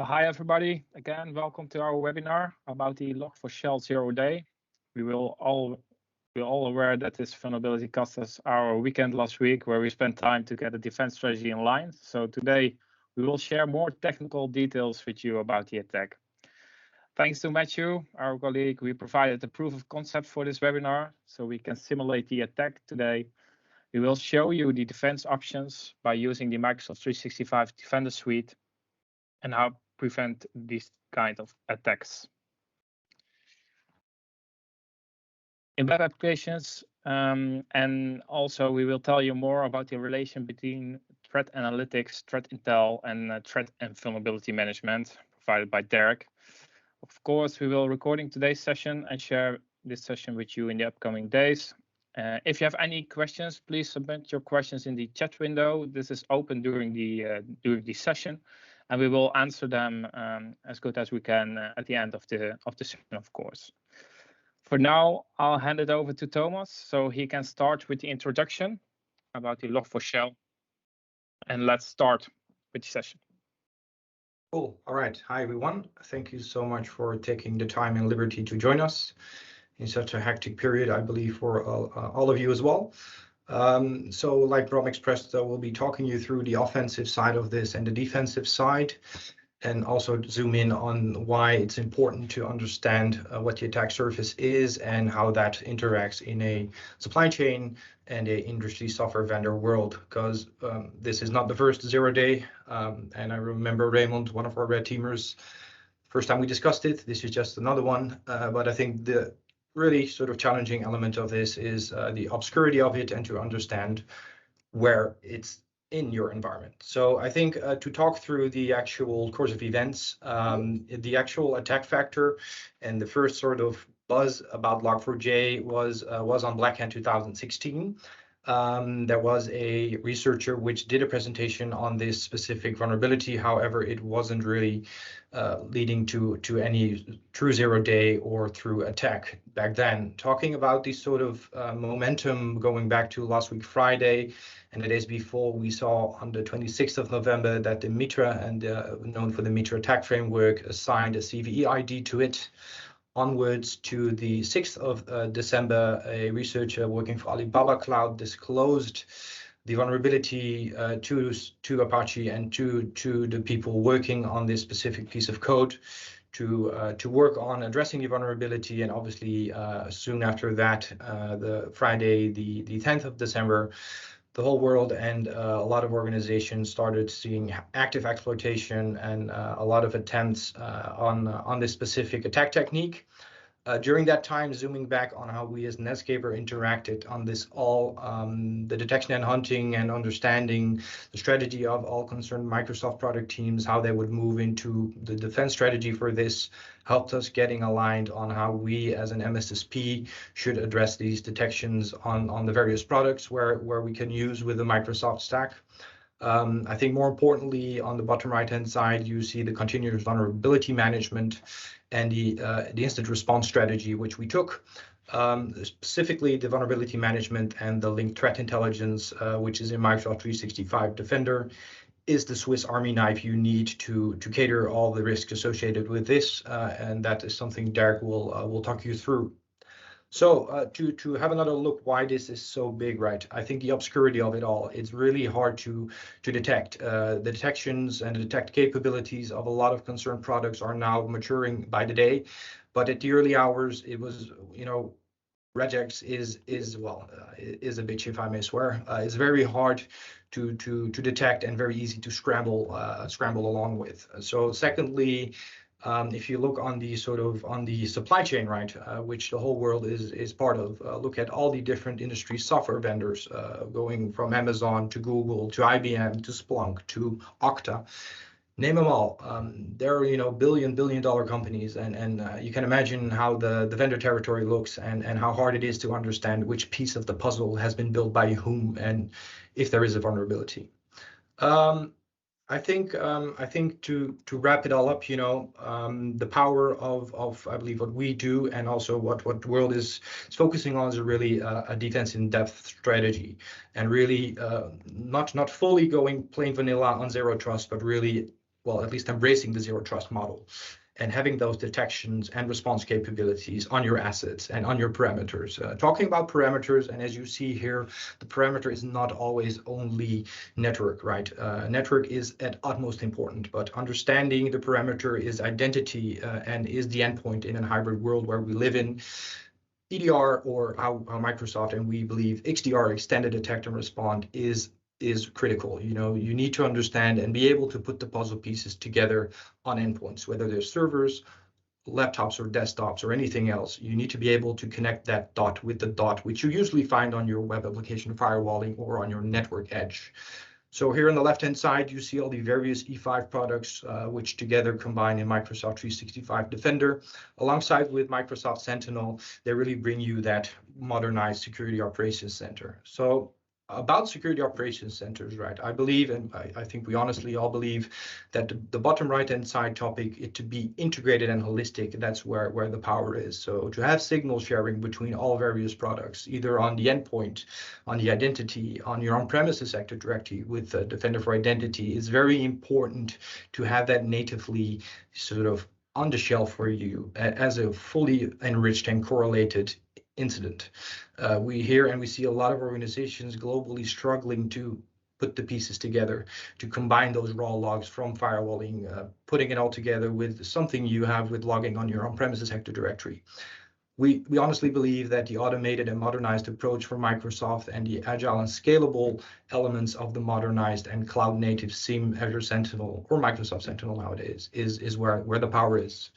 So hi everybody, again welcome to our webinar about the Log4j 0 day. We're all aware that this vulnerability cost us our weekend last week where we spent time to get a defense strategy in line. So today we will share more technical details with you about the attack. Thanks to Matthew, our colleague, we provided the proof of concept for this webinar so we can simulate the attack today. We will show you the defense options by using the Microsoft 365 Defender suite and how prevent these kind of attacks. In web applications, and also we will tell you more about the relation between threat analytics, threat intel, and threat and vulnerability management provided by Derk. Of course, we will recording today's session and share this session with you in the upcoming days. If you have any questions, please submit your questions in the chat window. This is open during the session, and we will answer them as good as we can at the end of the session, of course. For now, I'll hand it over to Thomas so he can start with the introduction about the Log4j. And let's start with the session. Cool. All right. Hi, everyone. Thank you so much for taking the time and liberty to join us in such a hectic period, I believe, for all of you as well. So like Brom expressed, we'll be talking you through the offensive side of this and the defensive side, and also zoom in on why it's important to understand what the attack surface is and how that interacts in a supply chain and a industry software vendor world, because this is not the first 0 day. And I remember Raymond, one of our red teamers, first time we discussed it. This is just another one, but I think the really sort of challenging element of this is the obscurity of it and to understand where it's in your environment. So I think to talk through the actual course of events, the actual attack factor and the first sort of buzz about Log4j was on Black Hand 2016. There was a researcher which did a presentation on this specific vulnerability. However, it wasn't really leading to any true 0 day or through attack back then. Talking about this sort of momentum going back to last week Friday and the days before, we saw on the 26th of November that the MITRE, and known for the MITRE attack framework, assigned a CVE ID to it. Onwards to the 6th of December, a researcher working for Alibaba Cloud disclosed the vulnerability to Apache and to the people working on this specific piece of code to work on addressing the vulnerability. And obviously, soon after that, the Friday, the 10th of December, the whole world and a lot of organizations started seeing active exploitation and a lot of attempts on this specific attack technique. During that time, zooming back on how we as Nedscaper interacted on this all, the detection and hunting and understanding the strategy of all concerned Microsoft product teams, how they would move into the defense strategy for this, helped us getting aligned on how we as an MSSP should address these detections on the various products where we can use with the Microsoft stack. I think more importantly, on the bottom right-hand side, you see the continuous vulnerability management and the instant response strategy, which we took. Specifically, the vulnerability management and the linked threat intelligence, which is in Microsoft 365 Defender, is the Swiss Army knife you need to cater all the risks associated with this, and that is something Derk will talk you through. So to have another look why this is so big, right? I think the obscurity of it all, it's really hard to detect. The detections and the detect capabilities of a lot of concerned products are now maturing by the day, but at the early hours, it was, regex is a bitch, if I may swear. It's very hard to detect and very easy to scramble along with. So secondly, if you look on the supply chain, right, which the whole world is part of, look at all the different industry software vendors, going from Amazon to Google to IBM to Splunk to Okta, name them all. They're billion dollar companies, and you can imagine how the vendor territory looks and how hard it is to understand which piece of the puzzle has been built by whom and if there is a vulnerability. I think to wrap it all up, the power of I believe what we do and also what the world is focusing on is really a defense in depth strategy, and really not fully going plain vanilla on zero trust, but really well, at least embracing the zero trust model and having those detections and response capabilities on your assets and on your parameters. Talking about parameters, and as you see here, the parameter is not always only network, right? Network is at utmost important, but understanding the parameter is identity and is the endpoint in a hybrid world where we live in. EDR, or how Microsoft and we believe XDR, extended detect and respond, is critical. You know, you need to understand and be able to put the puzzle pieces together on endpoints, whether they're servers, laptops or desktops or anything else. You need to be able to connect that dot with the dot, which you usually find on your web application firewalling or on your network edge. So here on the left-hand side, you see all the various E5 products, which together combine in Microsoft 365 Defender. Alongside with Microsoft Sentinel, they really bring you that modernized security operations center. So about security operations centers, right? I believe, and I think we honestly all believe, that the bottom right-hand side topic, it to be integrated and holistic, that's where the power is. So to have signal sharing between all various products, either on the endpoint, on the identity, on your on-premises Active Directory with Defender for Identity, is very important to have that natively sort of on the shelf for you as a fully enriched and correlated incident. We hear and we see a lot of organizations globally struggling to put the pieces together, to combine those raw logs from firewalling, putting it all together with something you have with logging on your on-premises Active Directory. We honestly believe that the automated and modernized approach from Microsoft and the agile and scalable elements of the modernized and cloud-native SIEM, Azure Sentinel, or Microsoft Sentinel nowadays is where the power is.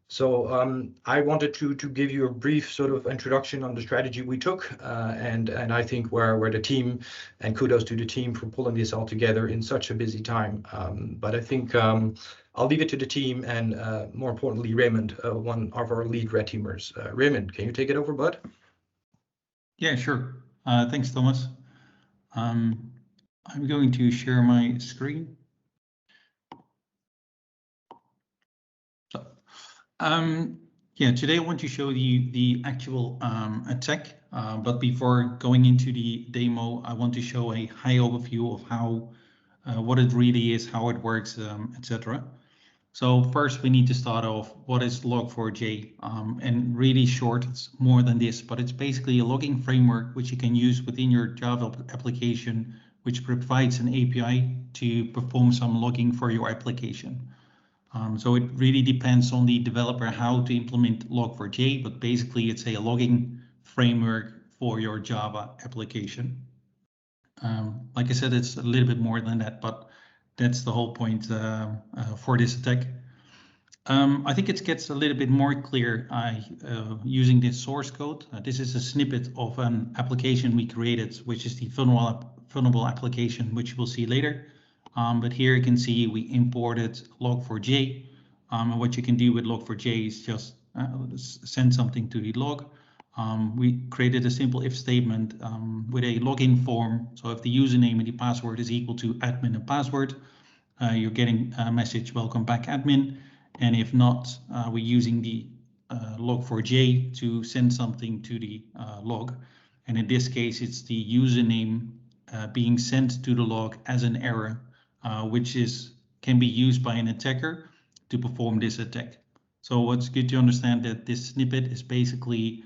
So I wanted to give you a brief sort of introduction on the strategy we took, and I think where the team, and kudos to the team for pulling this all together in such a busy time. But I think I'll leave it to the team, and more importantly, Raymond, one of our lead red teamers. Raymond, can you take it over, bud? Yeah, sure. Thanks, Thomas. I'm going to share my screen. Yeah, today I want to show you the actual attack, but before going into the demo, I want to show a high overview of how what it really is, how it works, etc. So first we need to start off, what is Log4j? And really short, it's more than this, but it's basically a logging framework which you can use within your Java application, which provides an API to perform some logging for your application. So it really depends on the developer how to implement Log4j, but basically it's a logging framework for your Java application. Like I said, it's a little bit more than that, but that's the whole point for this attack. I think it gets a little bit more clear using this source code. This is a snippet of an application we created, which is the vulnerable application, which we'll see later. But here you can see we imported Log4j. And what you can do with Log4j is just send something to the log. We created a simple if statement with a login form. So if the username and the password is equal to admin and password, you're getting a message, welcome back admin. And if not, we're using the Log4j to send something to the log. And in this case, it's the username being sent to the log as an error, which can be used by an attacker to perform this attack. So what's good to understand that this snippet is basically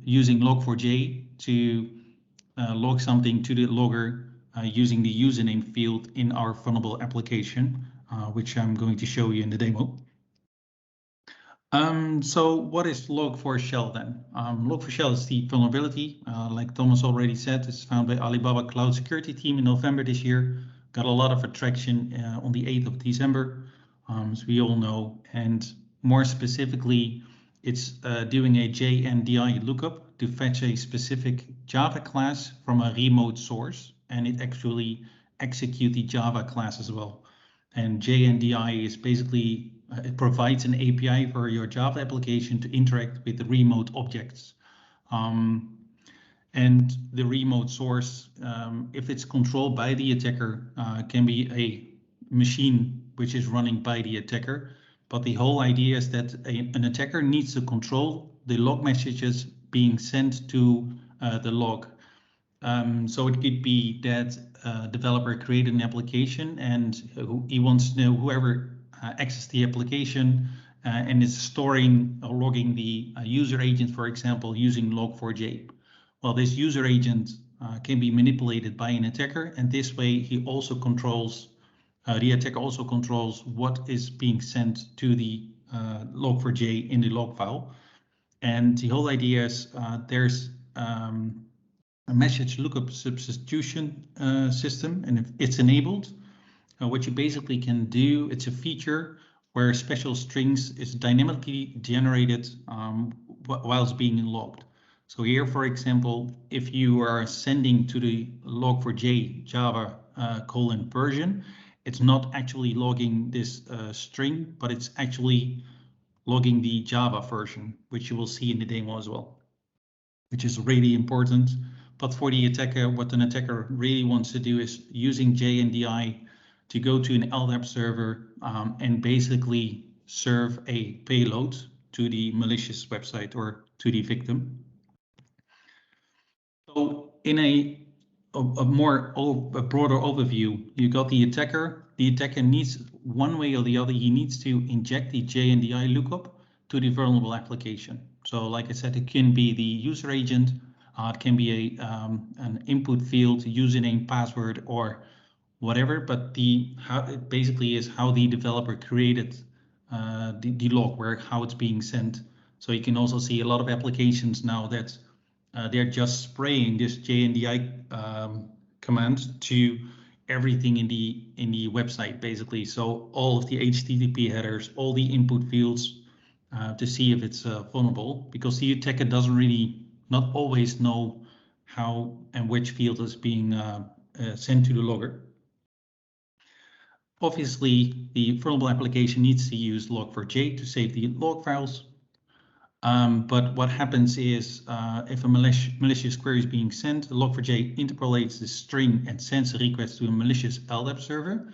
using Log4j to log something to the logger using the username field in our vulnerable application, which I'm going to show you in the demo. So what is Log4Shell then? Log4Shell is the vulnerability, like Thomas already said, it's found by Alibaba Cloud Security team in November this year. Got a lot of attraction on the 8th of December, as we all know. And more specifically, it's doing a JNDI lookup to fetch a specific Java class from a remote source, and it actually execute the Java class as well. And JNDI is basically, it provides an API for your Java application to interact with the remote objects. And the remote source, if it's controlled by the attacker, can be a machine which is running by the attacker. But the whole idea is that an attacker needs to control the log messages being sent to the log. So it could be that a developer created an application and he wants to know whoever accessed the application and is storing or logging the user agent, for example, using Log4j. Well, this user agent can be manipulated by an attacker, and this way he also controls, the attacker also controls what is being sent to the Log4j in the log file. And the whole idea is there's a message lookup substitution system, and if it's enabled, what you basically can do, it's a feature where special strings is dynamically generated whilst being logged. So here, for example, if you are sending to the Log4j Java version, it's not actually logging this string, but it's actually logging the Java version, which you will see in the demo as well, which is really important. But for the attacker, what an attacker really wants to do is using JNDI to go to an LDAP server and basically serve a payload to the malicious website or to the victim. So in a broader overview, you got the attacker. The attacker needs, one way or the other, he needs to inject the JNDI lookup to the vulnerable application. So like I said, it can be the user agent, it can be an input field, username, password, or whatever, but how it basically is how the developer created the log, how it's being sent. So you can also see a lot of applications now that they're just spraying this JNDI command to everything in the website, basically. So all of the HTTP headers, all the input fields to see if it's vulnerable, because the attacker doesn't really not always know how and which field is being sent to the logger. Obviously, the vulnerable application needs to use Log4j to save the log files. But what happens is if a malicious query is being sent, Log4j interpolates the string and sends a request to a malicious LDAP server.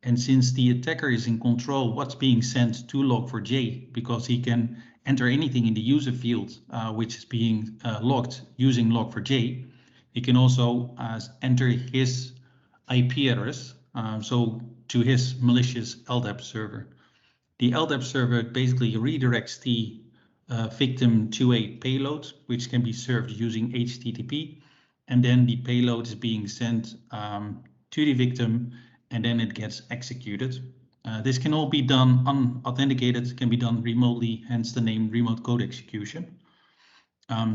And since the attacker is in control of what's being sent to Log4j, because he can enter anything in the user field which is being logged using Log4j, he can also enter his IP address, so to his malicious LDAP server. The LDAP server basically redirects the victim to a payload, which can be served using HTTP, and then the payload is being sent to the victim, and then it gets executed. This can all be done unauthenticated, can be done remotely, hence the name remote code execution.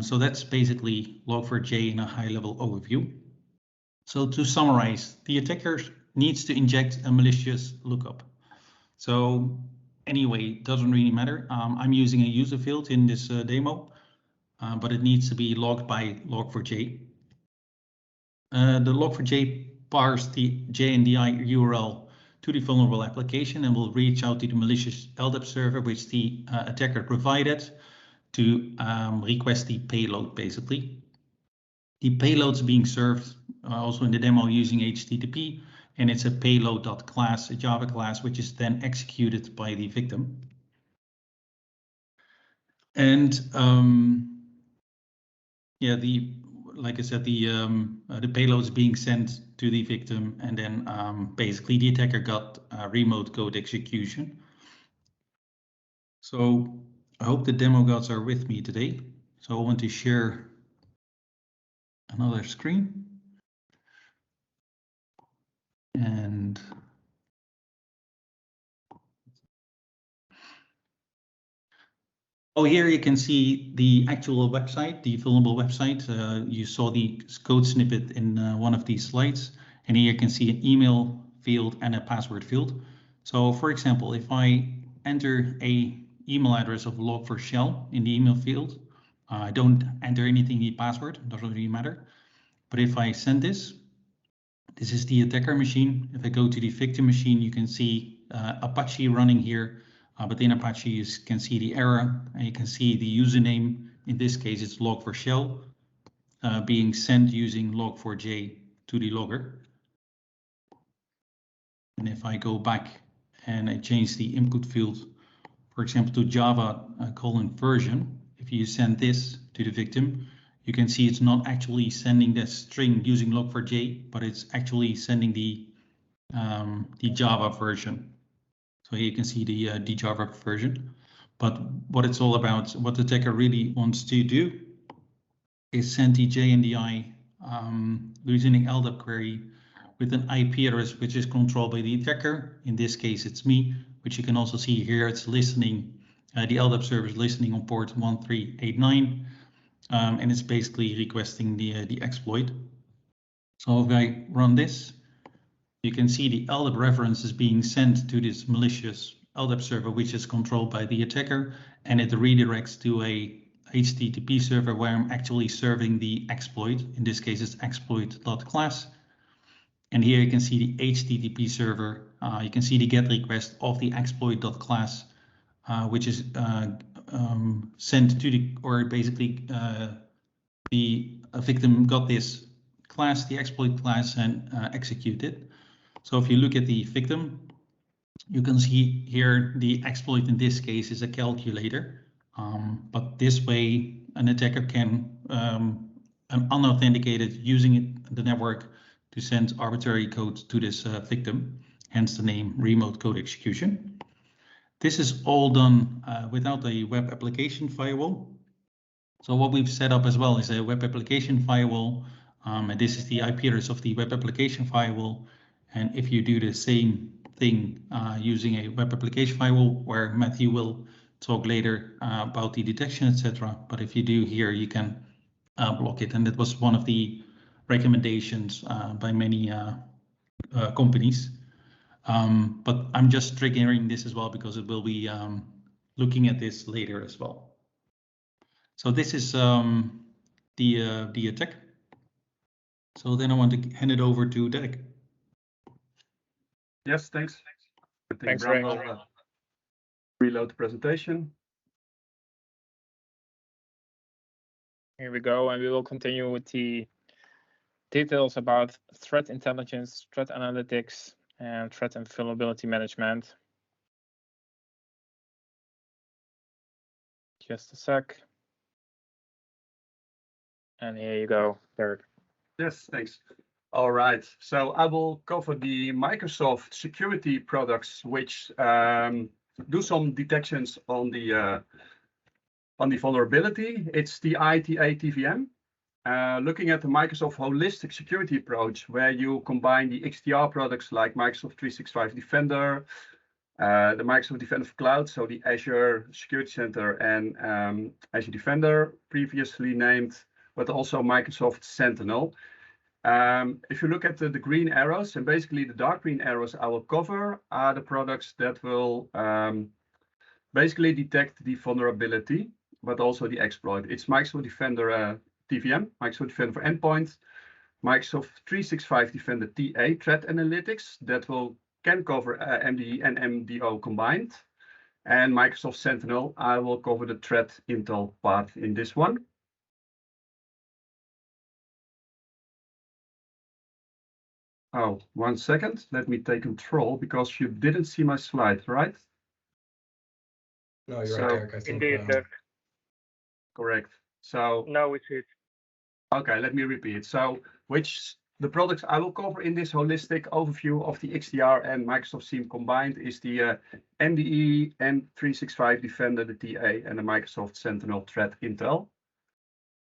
So that's basically Log4j in a high-level overview. So to summarize, the attacker needs to inject a malicious lookup. So anyway, doesn't really matter. I'm using a user field in this demo, but it needs to be logged by Log4j. The Log4j parse the JNDI URL to the vulnerable application and will reach out to the malicious LDAP server, which the attacker provided, to request the payload, basically. The payload's being served also in the demo using HTTP, and it's a payload.class, a Java class, which is then executed by the victim. And yeah, like I said, the payload is being sent to the victim, and then basically the attacker got remote code execution. So I hope the demo gods are with me today. So I want to share another screen. And here you can see the actual website, the vulnerable website. You saw the code snippet in one of these slides, and here you can see an email field and a password field. So for example, if I enter a email address of log4shell in the email field, I don't enter anything in the password, doesn't really matter. But if I send this is the attacker machine. If I go to the victim machine, you can see Apache running here. But in Apache, you can see the error, and you can see the username. In this case, it's log4shell being sent using log4j to the logger. And if I go back and I change the input field, for example, to Java version, if you send this to the victim, you can see it's not actually sending the string using Log4j, but it's actually sending the Java version. So here you can see the Java version. But what it's all about, what the attacker really wants to do is send the JNDI using LDAP query with an IP address which is controlled by the attacker. In this case, it's me, which you can also see here. It's listening, the LDAP server is listening on port 1389, and it's basically requesting the exploit. So if I run this, you can see the LDAP reference is being sent to this malicious LDAP server, which is controlled by the attacker, and it redirects to a HTTP server where I'm actually serving the exploit. In this case, it's exploit.class. And here you can see the HTTP server. You can see the GET request of the exploit.class, which is sent to the, or basically the victim got this class, the exploit class, and executed. So if you look at the victim, you can see here the exploit in this case is a calculator. But this way, an attacker can, unauthenticated, using the network to send arbitrary code to this victim, hence the name remote code execution. This is all done without a web application firewall. So what we've set up as well is a web application firewall, and this is the IP address of the web application firewall. And if you do the same thing using a web application firewall, where Matthew will talk later about the detection, etc. But if you do here, you can block it. And that was one of the recommendations by many companies. But I'm just triggering this as well because it will be looking at this later as well. So this is the attack. So then I want to hand it over to Derk. Yes, thanks. Thanks, Raymond. Reload the presentation. Here we go, and we will continue with the details about threat intelligence, threat analytics, and threat and vulnerability management. Just a sec. And here you go, Derk. Yes, thanks. All right, so I will cover the Microsoft security products, which do some detections on the vulnerability. It's the MDE TVM. Looking at the Microsoft holistic security approach, where you combine the XDR products like Microsoft 365 Defender, the Microsoft Defender for Cloud, so the Azure Security Center and Azure Defender, previously named, but also Microsoft Sentinel. If you look at the green arrows, and basically the dark green arrows I will cover are the products that will basically detect the vulnerability, but also the exploit. It's Microsoft Defender TVM, Microsoft Defender for Endpoint, Microsoft 365 Defender TA, Threat Analytics, that can cover MDE and MDO combined. And Microsoft Sentinel, I will cover the threat intel part in this one. Oh, 1 second. Let me take control because you didn't see my slide, right? No, you're right, Derk. I think, indeed, Derk. Correct. So No, we see it. okay, let me repeat. So the products I will cover in this holistic overview of the XDR and Microsoft SIEM combined is the MDE and 365 Defender, the TA, and the Microsoft Sentinel Threat Intel.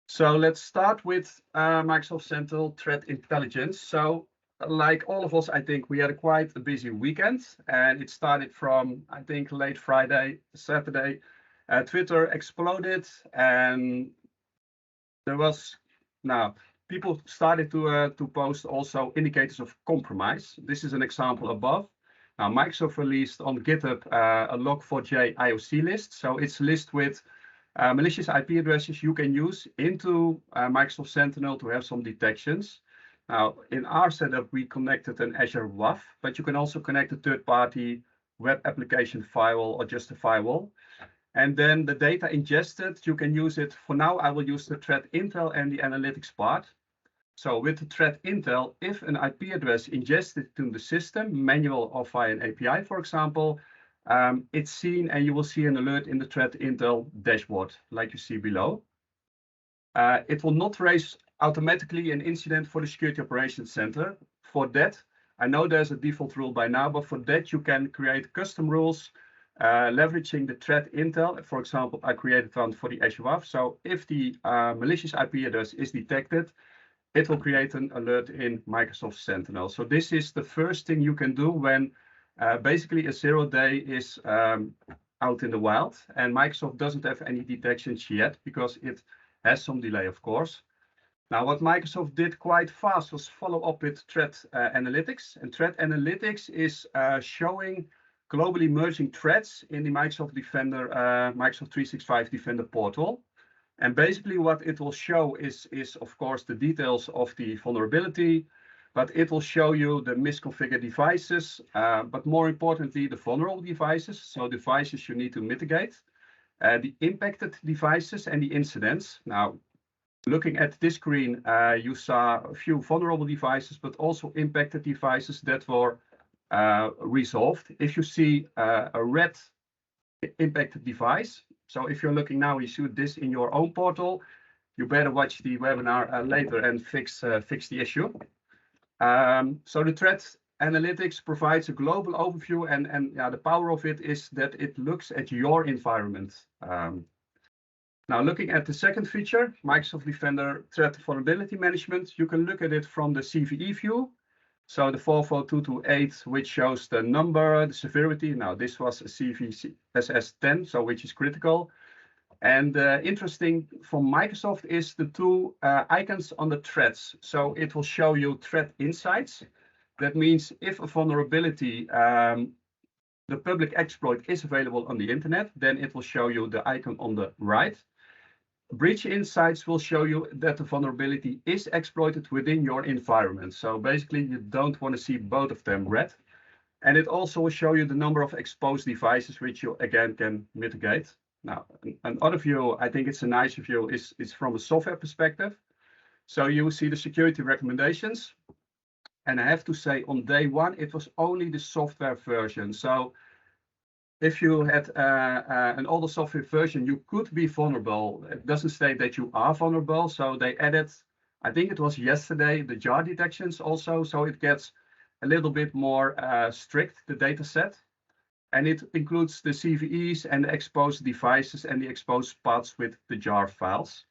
So let's start with Microsoft Sentinel Threat Intelligence. So like all of us, I think we had quite a busy weekend, and it started from, I think, late Friday, Saturday. Twitter exploded, and there was people started to post also indicators of compromise. This is an example above. Now, Microsoft released on GitHub a Log4j IOC list. So it's a list with malicious IP addresses you can use into Microsoft Sentinel to have some detections. Now, in our setup, we connected an Azure WAF, but you can also connect a third-party web application firewall or just a firewall. And then the data ingested, you can use it. For now, I will use the threat intel and the analytics part. So with the threat intel, if an IP address ingested to the system, manual or via an API, for example, it's seen and you will see an alert in the threat intel dashboard, like you see below. it will not raise automatically an incident for the Security Operations Center. For that, I know there's a default rule by now, but for that you can create custom rules leveraging the threat intel. For example, I created one for the WAF. So if the malicious IP address is detected, it will create an alert in Microsoft Sentinel. So this is the first thing you can do when basically a 0-day is out in the wild, and Microsoft doesn't have any detections yet because it has some delay, of course. Now, what Microsoft did quite fast was follow up with threat analytics, and threat analytics is showing globally merging threats in the Microsoft Defender, Microsoft 365 Defender portal. And basically what it will show is of course the details of the vulnerability, but it will show you the misconfigured devices, but more importantly, the vulnerable devices, so devices you need to mitigate, the impacted devices and the incidents. Now, looking at this screen, you saw a few vulnerable devices, but also impacted devices that were resolved. If you see a red impacted device, so if you're looking now, you see this in your own portal, you better watch the webinar later and fix the issue. So the threat analytics provides a global overview, and yeah, the power of it is that it looks at your environment. Now, looking at the second feature, Microsoft Defender Threat Vulnerability Management, you can look at it from the CVE view. So the 44228, which shows the number, the severity. Now, this was a CVSS10, so which is critical. And interesting from Microsoft is the two icons on the threats. So it will show you threat insights. That means if a vulnerability, the public exploit is available on the internet, then it will show you the icon on the right. Breach insights will show you that the vulnerability is exploited within your environment. So basically, you don't want to see both of them red. And it also will show you the number of exposed devices, which you again can mitigate. Now, another view, I think it's a nice view, is from a software perspective. So you see the security recommendations. And I have to say, on day one, it was only the software version. So if you had an older software version, you could be vulnerable. It doesn't state that you are vulnerable. So they added, I think it was yesterday, the jar detections also. So it gets a little bit more strict, the data set. And it includes the CVEs and the exposed devices and the exposed paths with the jar files.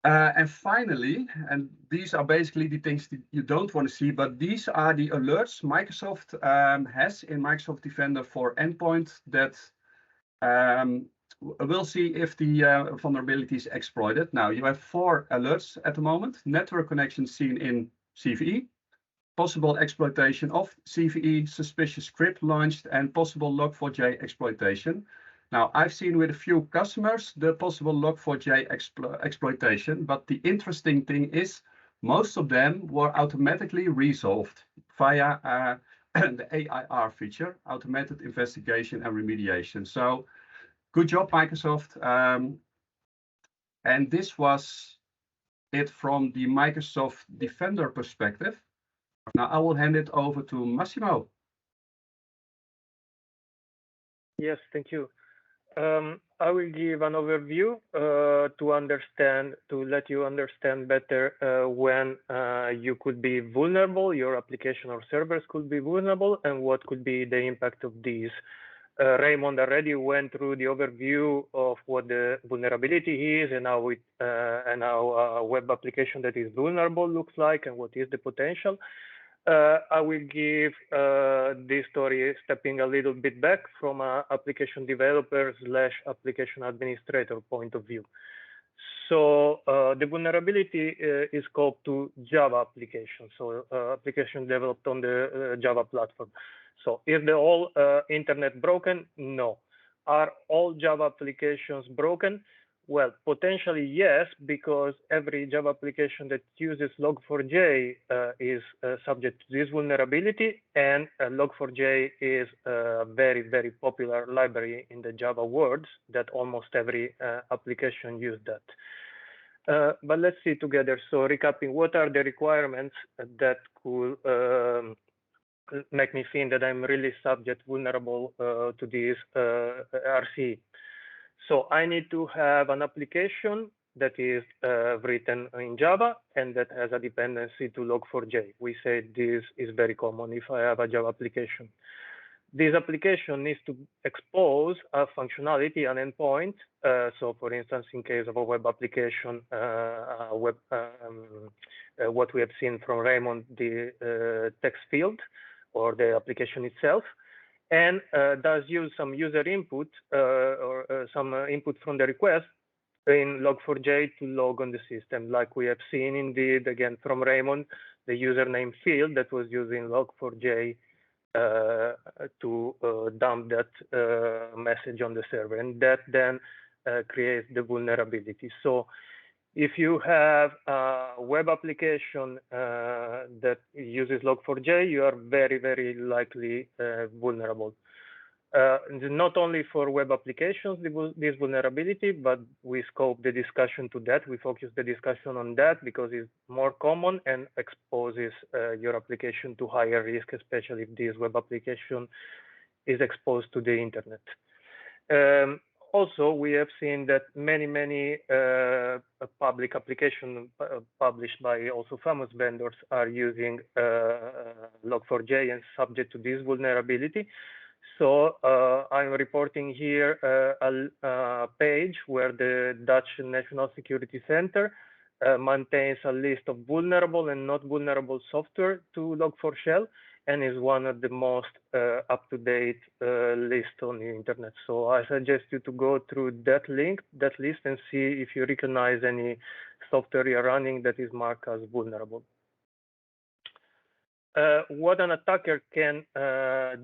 And finally, and these are basically the things that you don't want to see, but these are the alerts Microsoft has in Microsoft Defender for Endpoint that we'll see if the vulnerability is exploited. Now, you have 4 alerts at the moment: network connection seen in CVE, possible exploitation of CVE, suspicious script launched, and possible Log4j exploitation. Now, I've seen with a few customers the possible Log4j exploitation, but the interesting thing is most of them were automatically resolved via the AIR feature, Automated Investigation and Remediation. So good job, Microsoft. And this was it from the Microsoft Defender perspective. Now I will hand it over to Massimo. Yes, thank you. I will give an overview to let you understand better when you could be vulnerable, your application or servers could be vulnerable, and what could be the impact of these. Raymond already went through the overview of what the vulnerability is and how a web application that is vulnerable looks like and what is the potential. I will give this story stepping a little bit back from an application developer / application administrator point of view. So the vulnerability is scoped to Java applications, so application developed on the Java platform. So is the whole internet broken? No. Are all Java applications broken? Well, potentially yes, because every Java application that uses Log4j is subject to this vulnerability, and Log4j is a very, very popular library in the Java world that almost every application uses that. But let's see together. So recapping, what are the requirements that could make me think that I'm really vulnerable to this RC? So I need to have an application that is written in Java and that has a dependency to Log4j. We say this is very common if I have a Java application. This application needs to expose a functionality, an endpoint. So for instance, in case of a web application, what we have seen from Raymond, the text field or the application itself, and does use some user input or some input from the request in Log4j to log on the system, like we have seen indeed, again, from Raymond, the username field that was using Log4j to dump that message on the server, and that then creates the vulnerability. So if you have a web application that uses Log4j, you are very, very likely vulnerable. Not only for web applications, this vulnerability, but we scope the discussion to that. We focus the discussion on that because it's more common and exposes your application to higher risk, especially if this web application is exposed to the internet. Also, we have seen that many public applications published by also famous vendors are using Log4j and subject to this vulnerability. So I'm reporting here a page where the Dutch National Security Center maintains a list of vulnerable and not vulnerable software to Log4Shell, and is one of the most up-to-date lists on the internet. So I suggest you to go through that list, and see if you recognize any software you're running that is marked as vulnerable. What an attacker can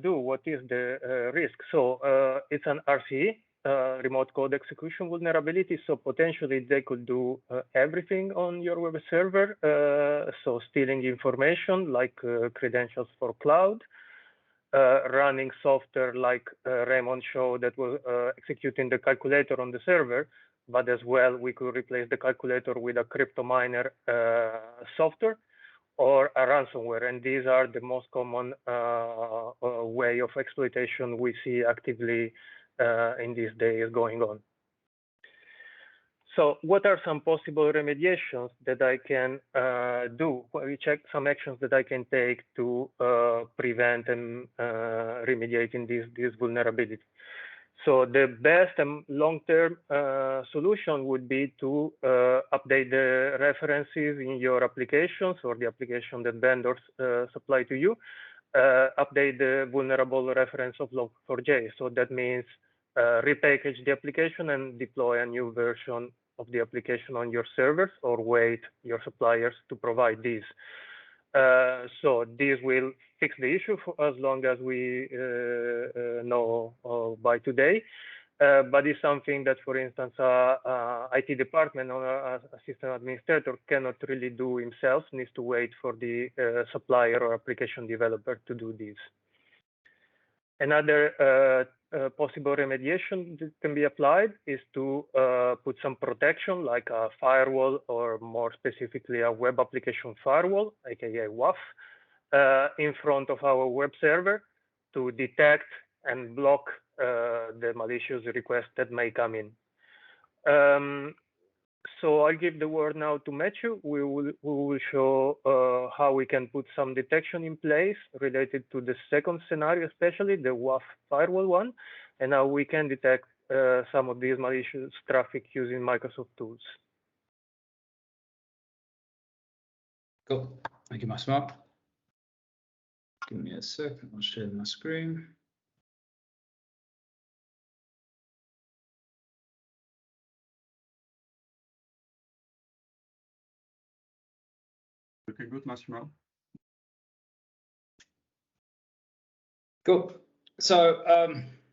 do, what is the risk? So it's an RCE, remote code execution vulnerability. So potentially they could do everything on your web server. So stealing information like credentials for cloud, running software like Raymond showed that was executing the calculator on the server, but as well we could replace the calculator with a crypto miner software, or a ransomware, and these are the most common way of exploitation we see actively in these days going on. So what are some possible remediations that I can do? We check some actions that I can take to prevent and remediating this vulnerability. So the best and long-term solution would be to update the references in your applications or the application that vendors supply to you, update the vulnerable reference of Log4j. So that means repackage the application and deploy a new version of the application on your servers, or wait your suppliers to provide these. So this will fix the issue for as long as we know by today. But it's something that, for instance, IT department or a system administrator cannot really do himself, needs to wait for the supplier or application developer to do this. Another possible remediation that can be applied is to put some protection like a firewall, or more specifically a web application firewall, aka WAF, in front of our web server to detect and block the malicious requests that may come in. So I'll give the word now to Matthew. We will show how we can put some detection in place related to the second scenario, especially the WAF firewall one, and how we can detect some of these malicious traffic using Microsoft tools. Cool. Thank you, Massimo. Give me a second. I'll share my screen. Okay, good, Massimo. Cool. So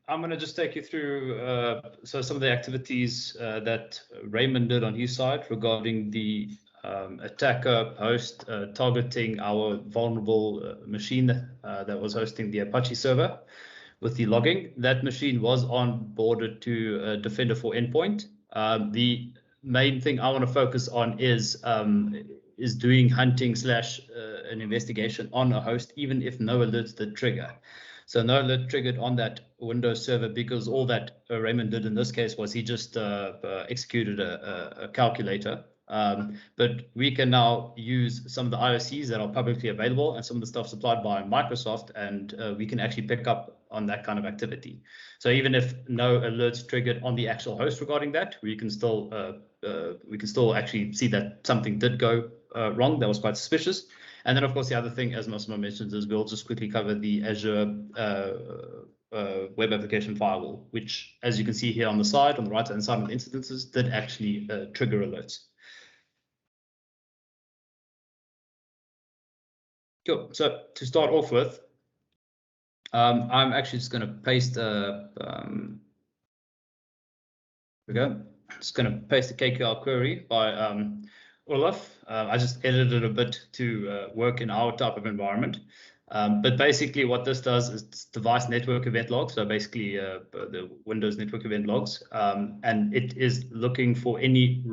I'm going to just take you through some of the activities that Raymond did on his side regarding the attacker host targeting our vulnerable machine that was hosting the Apache server with the logging. That machine was onboarded to Defender for Endpoint. The main thing I want to focus on is doing hunting / an investigation on a host, even if no alerts that trigger. So no alert triggered on that Windows server, because all that Raymond did in this case was he just executed a calculator. But we can now use some of the IOCs that are publicly available and some of the stuff supplied by Microsoft, and we can actually pick up on that kind of activity. So even if no alerts triggered on the actual host regarding that, we can still actually see that something did go wrong. That was quite suspicious. And then, of course, the other thing, as Massimo mentioned, is we'll just quickly cover the Azure web application firewall, which, as you can see here on the side, on the right-hand side of the incidences, did actually trigger alerts. Cool. So to start off with, I'm actually just going to paste here we go. Just going to paste the KQL query by Roethof. I just edited it a bit to work in our type of environment. But basically what this does is device network event logs. So basically the Windows network event logs. And it is looking for any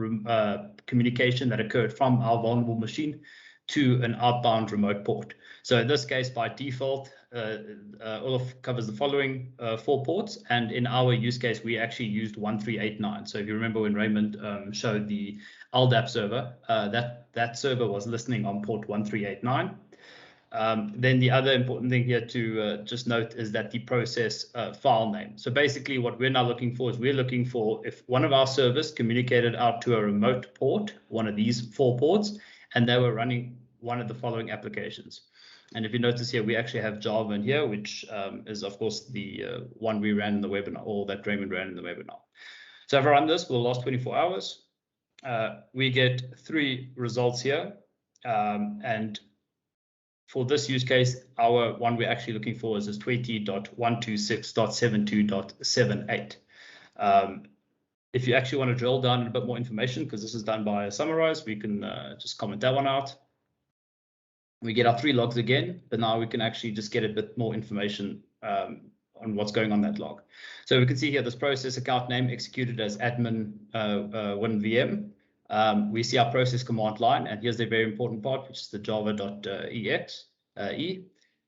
communication that occurred from our vulnerable machine to an outbound remote port. So in this case, by default, Roethof covers the following 4 ports, and in our use case, we actually used 1389. So if you remember when Raymond showed the LDAP server, that server was listening on port 1389. Then the other important thing here to just note is that the process file name. So basically what we're now looking for is we're looking for if one of our servers communicated out to a remote port, one of these 4 ports, and they were running one of the following applications. And if you notice here, we actually have Java in here, which is, of course, the one we ran in the webinar, or that Raymond ran in the webinar. So if I run this for the last 24 hours, we get 3 results here. And for this use case, our one we're actually looking for is this 20.126.72.78. If you actually want to drill down in a bit more information, because this is done by a summarize, we can just comment that one out. We get our 3 logs again, but now we can actually just get a bit more information on what's going on that log. So we can see here this process account name executed as admin winvm. We see our process command line, and here's the very important part, which is the java.exe.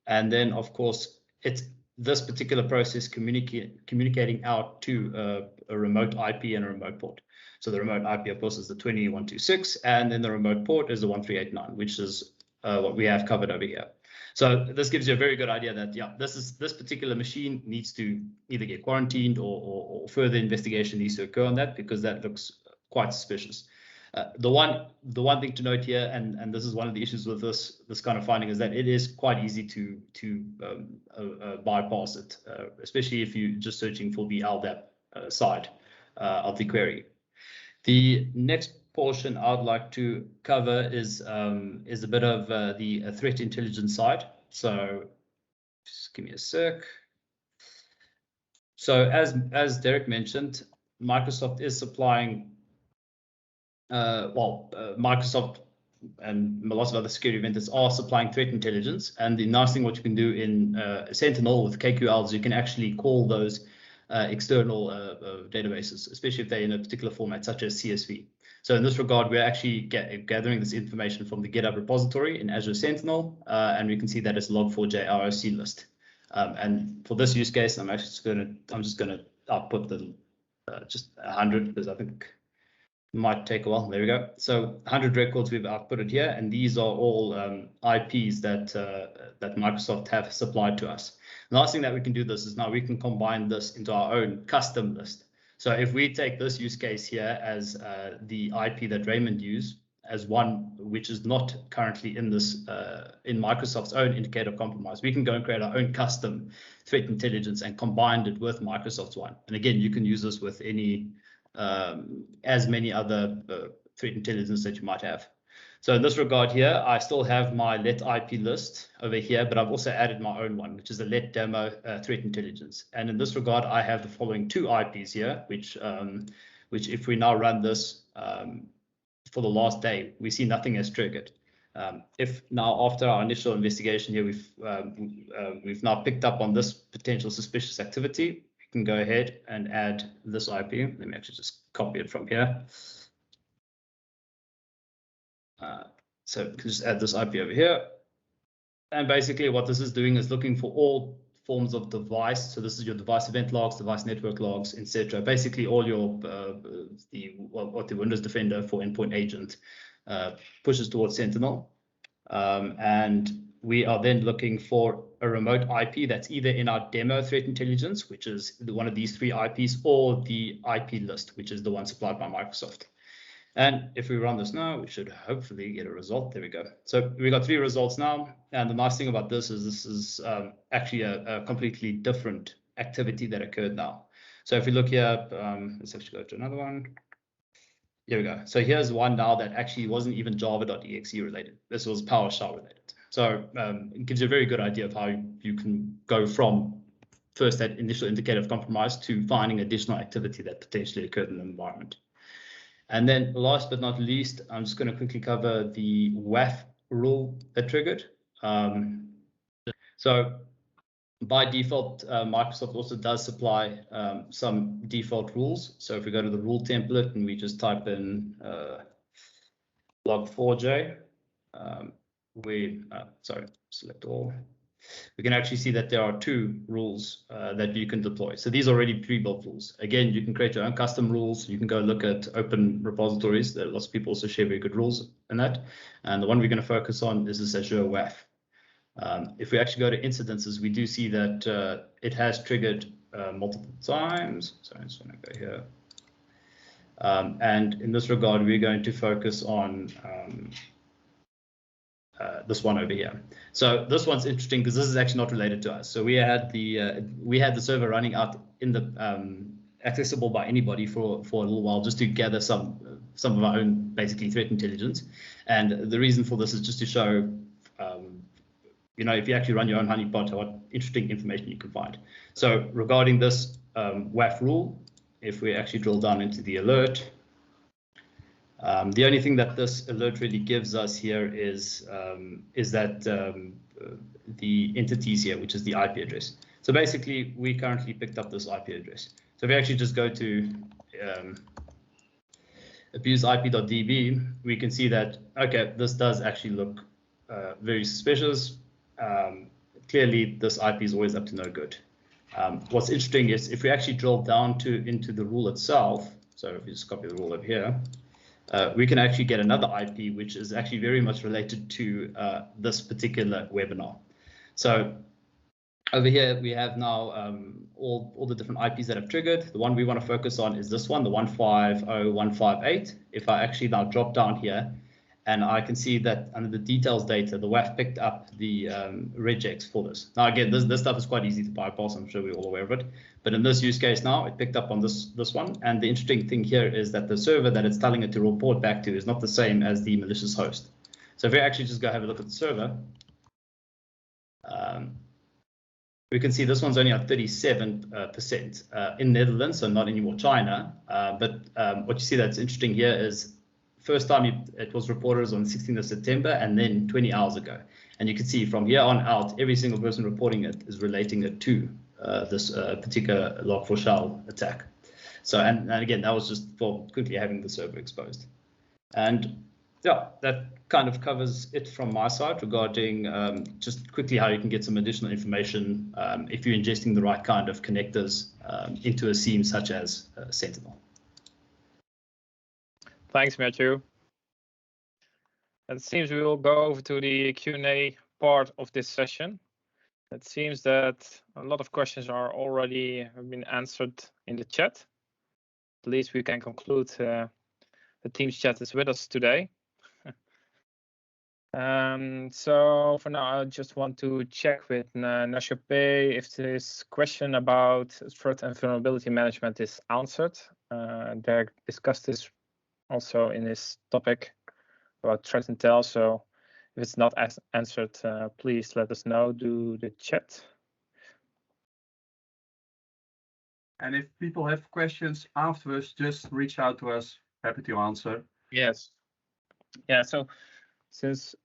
And then, of course, it's this particular process communicating out to a remote IP and a remote port. So the remote IP, of course, is the 20.126, and then the remote port is the 1389, which is what we have covered over here. So this gives you a very good idea that, yeah, this particular machine needs to either get quarantined or further investigation needs to occur on that, because that looks quite suspicious. The one thing to note here, and this is one of the issues with this kind of finding, is that it is quite easy to bypass it, especially if you're just searching for the LDAP side of the query. The next portion I'd like to cover is a bit of the threat intelligence side. So just give me a sec. So as Derek mentioned, Microsoft is supplying Microsoft and lots of other security vendors are supplying threat intelligence. And the nice thing what you can do in Sentinel with KQL is you can actually call those external databases, especially if they're in a particular format such as CSV. So in this regard, we're actually gathering this information from the GitHub repository in Azure Sentinel, and we can see that it's Log4j ROC list. And for this use case, I'm just going to output the just 100, because I think it might take a while. There we go. So 100 records we've outputted here, and these are all IPs that Microsoft have supplied to us. The last thing that we can do this is now we can combine this into our own custom list. So if we take this use case here as the IP that Raymond used as one which is not currently in this in Microsoft's own indicator of compromise, we can go and create our own custom threat intelligence and combine it with Microsoft's one. And again, you can use this with any as many other threat intelligence that you might have. So in this regard here, I still have my let IP list over here, but I've also added my own one, which is a let demo threat intelligence. And in this regard, I have the following 2 IPs here, which if we now run this for the last day, we see nothing has triggered. If now after our initial investigation here, we've now picked up on this potential suspicious activity, we can go ahead and add this IP. Let me actually just copy it from here. So we can just add this IP over here. And basically what this is doing is looking for all forms of device. So this is your device event logs, device network logs, etc. Basically, all your what the Windows Defender for Endpoint Agent pushes towards Sentinel, and we are then looking for a remote IP that's either in our demo threat intelligence, which is one of these 3 IPs, or the IP list, which is the one supplied by Microsoft. And if we run this now, we should hopefully get a result. There we go. So we got 3 results now. And the nice thing about this is actually a completely different activity that occurred now. So if we look here, let's actually go to another one. Here we go. So here's one now that actually wasn't even java.exe related. This was PowerShell related. So it gives you a very good idea of how you can go from first that initial indicator of compromise to finding additional activity that potentially occurred in the environment. And then last but not least, I'm just going to quickly cover the WAF rule that triggered. So by default, Microsoft also does supply some default rules. So if we go to the rule template and we just type in Log4j, select all. We can actually see that there are 2 rules that you can deploy. So these are already pre-built rules. Again, you can create your own custom rules. You can go look at open repositories. There are lots of people also share very good rules in that. And the one we're going to focus on is this Azure WAF. If we actually go to incidences, we do see that it has triggered multiple times. So I just want to go here. And in this regard, we're going to focus on this one over here. So this one's interesting because this is actually not related to us. So we had the server running out in the accessible by anybody for a little while, just to gather some of our own basically threat intelligence. And the reason for this is just to show, if you actually run your own honeypot, what interesting information you can find. So regarding this WAF rule, if we actually drill down into the alert, the only thing that this alert really gives us here is that the entities here, which is the IP address. So basically, we currently picked up this IP address. So if we actually just go to abuseip.db, we can see that, okay, this does actually look very suspicious. Clearly, this IP is always up to no good. What's interesting is if we actually drill down into the rule itself, so if we just copy the rule over here, we can actually get another IP, which is actually very much related to this particular webinar. So over here, we have now all the different IPs that have triggered. The one we want to focus on is this one, the 150.158. If I actually now drop down here, and I can see that under the details data, the WAF picked up the regex for this. Now, again, this stuff is quite easy to bypass. I'm sure we're all aware of it. But in this use case now, it picked up on this one. And the interesting thing here is that the server that it's telling it to report back to is not the same as the malicious host. So if we actually just go have a look at the server, we can see this one's only at 37% in Netherlands, so not anymore China. But what you see that's interesting here is first time it was reported on the 16th of September and then 20 hours ago. And you can see from here on out, every single person reporting it is relating it to this particular Log4j attack. So, and again, that was just for quickly having the server exposed. And yeah, that kind of covers it from my side regarding just quickly how you can get some additional information if you're ingesting the right kind of connectors into a SIEM such as Sentinel. Thanks, Matthew. It seems we will go over to the Q&A part of this session. It seems that a lot of questions are already have been answered in the chat. At least we can conclude the Teams chat is with us today. So for now, I just want to check with Nedscaper if this question about threat and vulnerability management is answered. Derk discussed this also in his topic about threat intel. So if it's not answered, please let us know. Do the chat. And if people have questions afterwards, just reach out to us. Happy to answer. Yes. Yeah. So since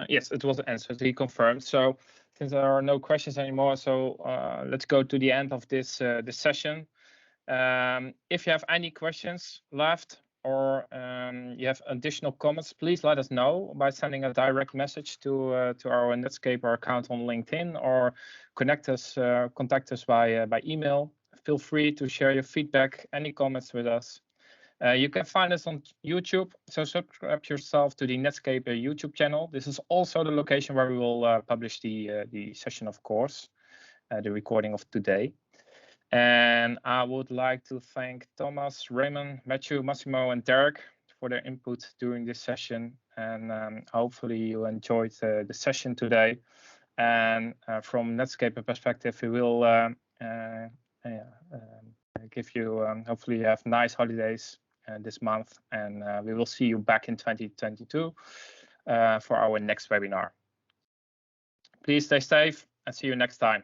yes, it was answered. He confirmed. So since there are no questions anymore, so let's go to the end of this this session. If you have any questions left, or you have additional comments, please let us know by sending a direct message to our Netscaper account on LinkedIn, or contact us by email. Feel free to share your feedback, any comments with us. You can find us on YouTube, so subscribe yourself to the Netscaper YouTube channel. This is also the location where we will publish the session, of course, the recording of today. And I would like to thank Thomas, Raymond, Matthew, Massimo, and Derk for their input during this session. And hopefully you enjoyed the session today. And from Netscaper perspective, we will give you, hopefully you have nice holidays this month. And we will see you back in 2022 for our next webinar. Please stay safe and see you next time.